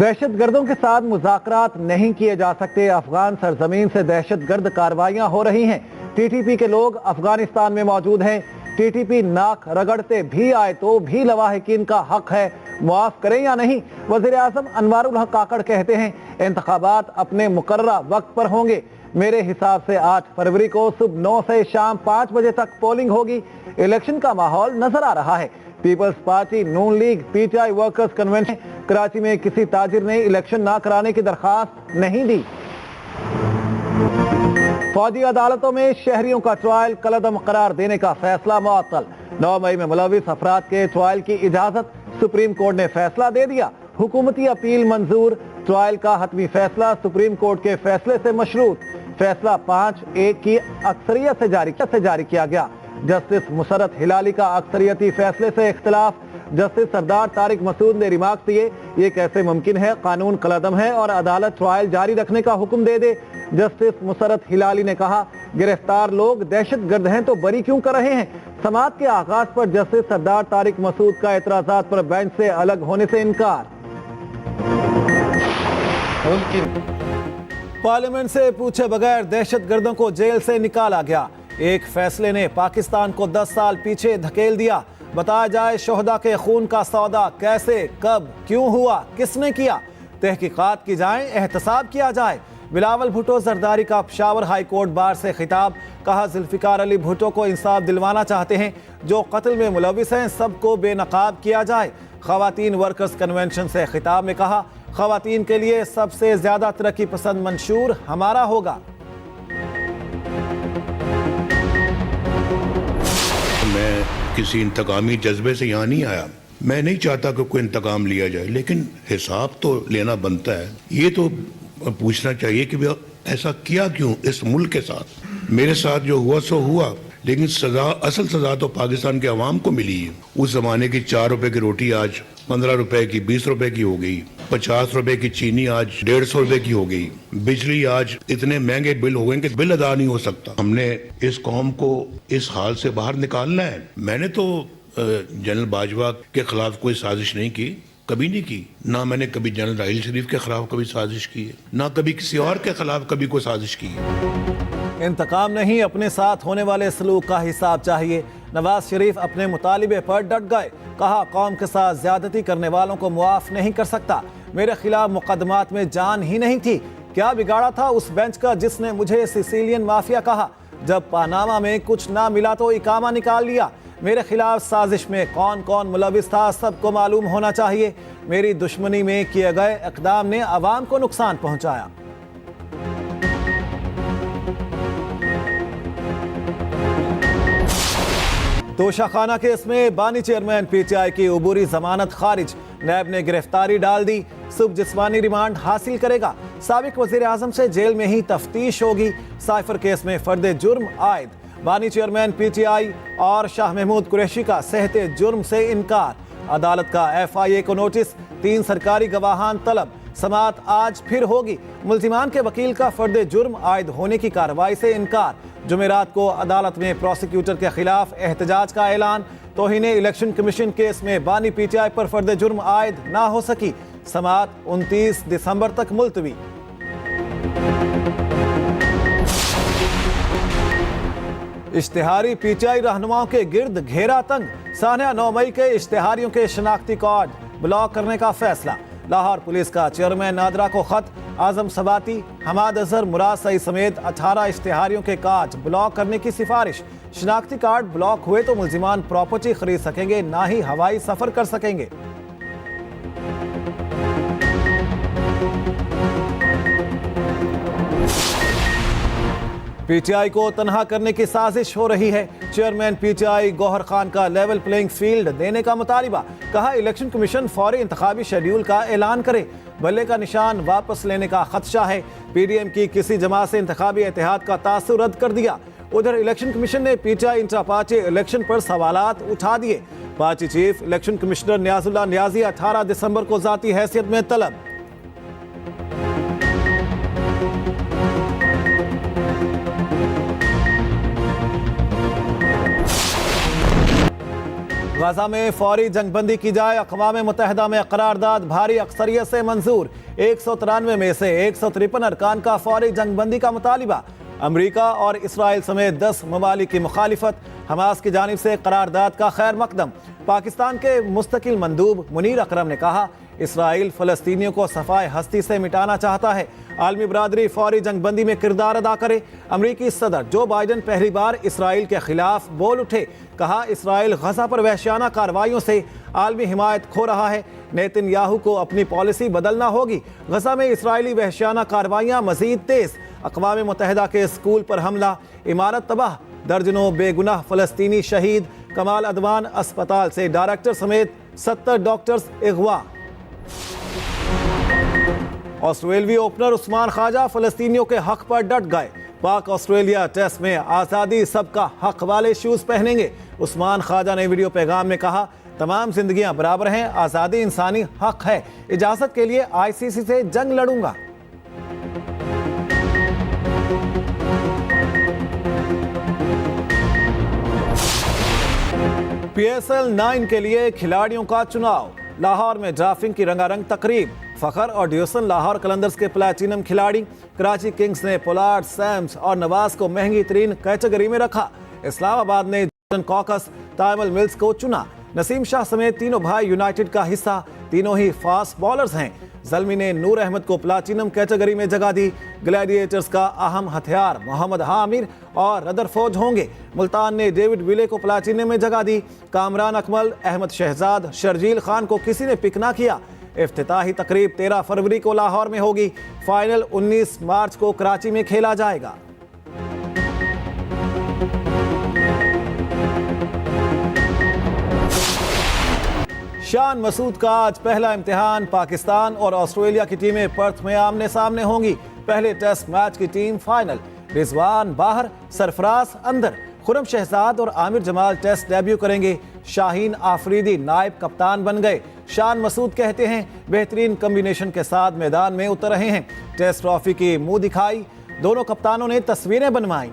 दहशत गर्दों के साथ मुज़ाकरात नहीं किए जा सकते। अफगान सरजमीन से दहशत गर्द कार्रवाइयां हो रही हैं। टीटीपी के लोग अफगानिस्तान में मौजूद हैं। टीटीपी नाक रगड़ते भी आए तो भी लवाहिकीन का हक है, मुआफ करें या नहीं। वज़ीर आज़म अनवारुल हक काकड़ कहते हैं इंतखाबात अपने मुकर्ररा वक्त पर होंगे। मेरे हिसाब से 8 फरवरी को सुबह 9 से शाम 5 बजे तक पोलिंग होगी। इलेक्शन का माहौल नजर आ रहा है। Peoples Party, Noon League, PTI workers convention Karachi में किसी ताजिर ने इलेक्शन ना कराने की दरखास्त नहीं दी। फौजी अदालतों में शहरियों का ट्रायल कलअदम करार देने का फैसला मुअत्तल। 9 मई में मुलविस अफराद के ट्रायल की इजाजत सुप्रीम कोर्ट ने फैसला दे दिया। हुकूमती अपील मंजूर। ट्रायल का हतमी फैसला सुप्रीम कोर्ट के फैसले से मशरूत। फैसला 5-1 की अक्सरियत से जारी किया गया। जस्टिस मुसरत हिलाली का अक्सरियती फैसले से इख्तिलाफ। जस्टिस सरदार तारिक मसूद ने रिमार्क दिए, ये कैसे मुमकिन है, कानून कलअदम है और अदालत ट्रायल जारी रखने का हुक्म दे दे। जस्टिस मुसरत हिलाली ने कहा, गिरफ्तार लोग दहशत गर्द हैं तो बरी क्यों कर रहे हैं। समाअत के आगाज पर जस्टिस सरदार तारिक मसूद का एतराजात पर बेंच से अलग होने से इनकार। पार्लियामेंट से पूछे बगैर दहशत गर्दों को जेल से निकाला गया। एक फैसले ने पाकिस्तान को 10 साल पीछे धकेल दिया। बताया जाए शोहदा के खून का सौदा कैसे, कब, क्यों हुआ, किसने किया। तहकीकात की जाए, एहतसाब किया जाए। बिलावल भुट्टो जरदारी का पेशावर हाई कोर्ट बार से खिताब। कहा, जुल्फिकार अली भुट्टो को इंसाफ दिलवाना चाहते हैं। जो कत्ल में मुलविस हैं सबको बेनकाब किया जाए। खवातीन वर्कर्स कन्वेंशन से खिताब में कहा, खवातीन के लिए सबसे ज्यादा तरक्की पसंद मंशूर हमारा होगा। मैं किसी इंतकामी जज्बे से यहाँ नहीं आया। मैं नहीं चाहता कि कोई इंतकाम लिया जाए, लेकिन हिसाब तो लेना बनता है। ये तो पूछना चाहिए कि ऐसा किया क्यों इस मुल्क के साथ। मेरे साथ जो हुआ सो हुआ, लेकिन सजा, असल सजा तो पाकिस्तान के अवाम को मिली है। उस जमाने की 4 रुपए की रोटी आज 15 रुपए की, 20 रुपए की हो गई। 50 रुपए की चीनी आज 150 रुपए की हो गई। बिजली आज इतने महंगे बिल हो गए कि बिल अदा नहीं हो सकता। हमने इस कौम को इस हाल से बाहर निकालना है। मैंने तो जनरल बाजवा के खिलाफ कोई साजिश नहीं की, कभी नहीं की। ना मैंने कभी जनरल राहिल शरीफ के खिलाफ कभी साजिश की है, ना कभी किसी और के खिलाफ कभी कोई साजिश की है। इंतकाम नहीं, अपने साथ होने वाले सलूक का हिसाब चाहिए। नवाज शरीफ अपने मुतालिबे पर डट गए। कहा, कौम के साथ ज्यादती करने वालों को मुआफ नहीं कर सकता। मेरे खिलाफ मुकदमात में जान ही नहीं थी। क्या बिगाड़ा था उस बेंच का जिसने मुझे सिसिलियन माफिया कहा। जब पानामा में कुछ ना मिला तो इकामा निकाल लिया। मेरे खिलाफ साजिश में कौन कौन मुलविस था सबको मालूम होना चाहिए। मेरी दुश्मनी में किए गए इक़दाम ने अवाम को नुकसान पहुंचाया। तोशाखाना केस में बानी चेयरमैन पीटीआई की उबूरी जमानत खारिज। नैब ने गिरफ्तारी डाल दी। सुबह जिस्मानी रिमांड हासिल करेगा। साबिक वजीर आजम से जेल में ही तफ्तीश होगी। साइफर केस में फर्द जुर्म आयद। बानी चेयरमैन पीटीआई और शाह महमूद कुरैशी का सहते जुर्म से इनकार। अदालत का FIA को नोटिस। 3 सरकारी गवाहान तलब। समाअत आज फिर होगी। मुल्जिमान के वकील का फर्द जुर्म आयद होने की कार्रवाई से इनकार। जुमेरात को अदालत में प्रोसिक्यूटर के खिलाफ एहतजाज का ऐलान। तौहीने इलेक्शन कमीशन केस में बानी पीटीआई पर फर्द जुर्म आयद ना हो सकी। समाअत 29 दिसंबर तक मुलतवी। इश्तिहारी पीटीआई रहनुमाओं के गिर्द घेरा तंग। सानिया 9 मई के इश्तिहारियों के शनाख्ती कार्ड ब्लॉक करने का फैसला। लाहौर पुलिस का चेयरमैन नादरा को खत। आजम सबाती, हमाद अजहर, मुराद सईद समेत 18 इश्तिहारियों के कार्ड ब्लॉक करने की सिफारिश। शनाख्ती कार्ड ब्लॉक हुए तो मुल्जिमान प्रॉपर्टी खरीद सकेंगे, ना ही हवाई सफर कर सकेंगे। पीटीआई को तनहा करने की साजिश हो रही है। चेयरमैन पीटीआई गौहर खान का लेवल प्लेइंग फील्ड देने का मुतालिबा। कहा, इलेक्शन कमीशन फौरी इंतखाबी शेड्यूल का ऐलान करे। बल्ले का निशान वापस लेने का खदशा है। PDM की किसी जमात से इंतखाबी इत्तेहाद का तासुर रद्द कर दिया। उधर इलेक्शन कमीशन ने पीटीआई इंट्रा पार्टी इलेक्शन पर सवालात उठा दिए। Party chief election commissioner Niazullah Niazi 18 दिसंबर को जाती हैसियत में तलब। गजा में फौरी जंगबंदी की जाए, अक़वाम मुत्तहिदा में करारदाद भारी अक्सरियत से मंजूर। 193 में से 153 अरकान का फौरी जंगबंदी का मुतालिबा। अमरीका और इसराइल समेत 10 ममालिक की मुखालिफत। हमास की जानिब से करारदाद का खैर मकदम। पाकिस्तान के मुस्तकिल मंदूब मुनीर अकरम ने कहा, इसराइल फ़लस्तीनियों को सफ़ाए हस्ती से मिटाना चाहता है। आलमी बरादरी फौरी जंगबंदी में किरदार अदा करे। अमरीकी सदर जो बाइडन पहली बार इसराइल के खिलाफ बोल उठे। कहा, इसराइल गजा पर वहशियाना कार्रवाइयों से आलमी हिमायत खो रहा है। नेतन्याहू को अपनी पॉलिसी बदलना होगी। गजा में इसराइली वहशियाना कार्रवाइयाँ मजीद तेज। अक़वाम मुत्तहिदा के स्कूल पर हमला, इमारत तबाह, दर्जनों बेगुनाह फ़लस्तीनी शहीद। कमाल अदवान अस्पताल से डायरेक्टर समेत 70 डॉक्टर्स अगवा। ऑस्ट्रेलियावी ओपनर उस्मान ख्वाजा फ़लस्तीनियों के हक पर डट गए। पाक ऑस्ट्रेलिया टेस्ट में आज़ादी सबका हक वाले शूज़ पहनेंगे। उस्मान ख्वाजा ने वीडियो पैगाम में कहा, तमाम जिंदगियां बराबर हैं, आज़ादी इंसानी हक है। इजाज़त के लिए ICC से जंग लड़ूंगा। PSL 9 के लिए खिलाड़ियों का चुनाव। लाहौर में ड्राफ्टिंग की रंगारंग तकरीब। फ़खर और ड्यूसन लाहौर कलंदर्स के प्लैटिनम खिलाड़ी। कराची किंग्स ने पोलार्ड, सैम्स और नवाज को महंगी तरीन कैटेगरी में रखा। इस्लामाबाद ने जॉर्डन कॉकस, ताइमल मिल्स को चुना। नसीम शाह समेत तीनों भाई यूनाइटेड का हिस्सा। तीनों ही फास्ट बॉलर्स हैं। ज़ल्मी ने नूर अहमद को प्लैटिनम कैटेगरी में जगह दी। ग्लैडिएटर्स का अहम हथियार मोहम्मद हामिर और रदरफोर्ड होंगे। मुल्तान ने डेविड विले को प्लैटिनम में जगह दी। कामरान अकमल, अहमद शहजाद, शर्जील खान को किसी ने पिक ना किया। इफ्तिताही तकरीब 13 फरवरी को लाहौर में होगी। फाइनल 19 मार्च को कराची में खेला जाएगा। शान मसूद का आज पहला इम्तिहान। पाकिस्तान और ऑस्ट्रेलिया की टीमें पर्थ में आमने सामने होंगी। पहले टेस्ट मैच की टीम फाइनल। रिजवान बाहर, सरफराज अंदर। खुरम शहजाद और आमिर जमाल टेस्ट डेब्यू करेंगे। शाहीन आफरीदी नायब कप्तान बन गए। शान मसूद कहते हैं, बेहतरीन कॉम्बिनेशन के साथ मैदान में उतर रहे हैं। टेस्ट ट्रॉफी की मुंह दिखाई। दोनों कप्तानों ने तस्वीरें बनवाई।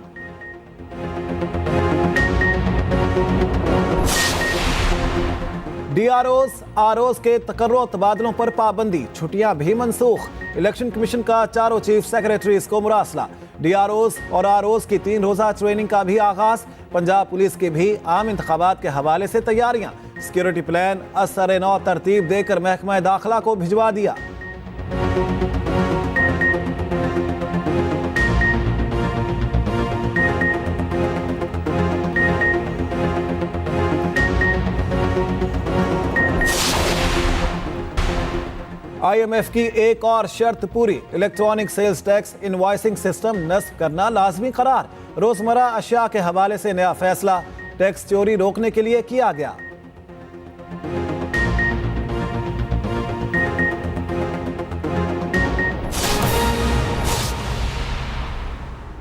DROs, ROs के तकर्रो तबादलों पर पाबंदी। छुट्टियां भी मनसूख। इलेक्शन कमीशन का चारों चीफ सेक्रेटरीज को मुरासला। DROs और ROs की 3 रोजा ट्रेनिंग का भी आगाज। पंजाब पुलिस की भी आम इंतखाबात के हवाले से तैयारियां। सिक्योरिटी प्लान असर-ए-नौ तरतीब देकर महकमा दाखिला को भिजवा दिया। IMF की एक और शर्त पूरी। Electronic sales tax invoicing system नस्ब करना लाजमी करार। रोजमर्रा अशिया के हवाले से नया फैसला टैक्स चोरी रोकने के लिए किया गया।